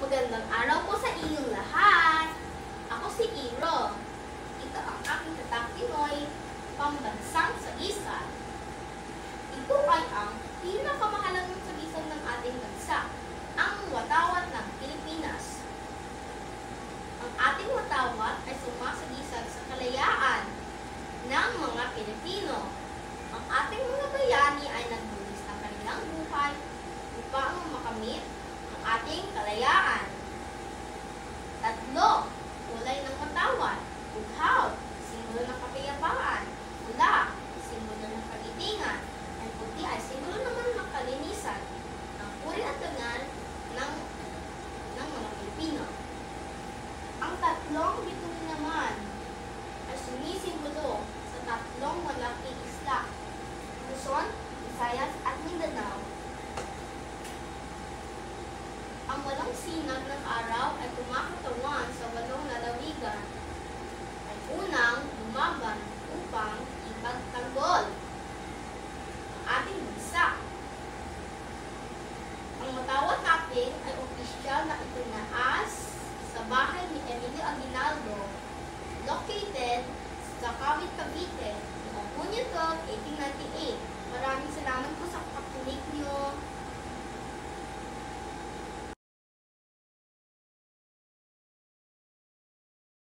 Magandang araw po sa inyong lahat. Ako si Iro. Ito ang aking tatak Pinoy, pambansang sagisag. Ito ay ang pinakamahalagang sagisag ng ating bansa, ang watawat ng Pilipinas. Ang ating watawat ay sumasagisag sa kalayaan ng mga Pilipino. Ang ating mga bayani ay nagbulis ng kanilang buhay upang makamit ang ating kalayaan. 3, kulay ng watawat. Bughaw, simbolo ng kapayapaan. Pula, simbolo ng kagitingan. At puti ay simbolo naman ng kalinisan. Ang uri at dangal ng mga Pilipino. Ang 3 bituin naman ay sumisimbolo sa 3 malaking isla: Luzon, Visayas at Mindanao. Ang 8 sinag ng araw ay kumakatawan sa 8 lalawigan. Ay unang lumaban upang ipagtanggol ang ating bansa. Ang watawat natin ay opisyal na itinaas sa bahay ni Emilio Aguinaldo, located sa Kawit, Cavite, noong Hunyo 12, 1898.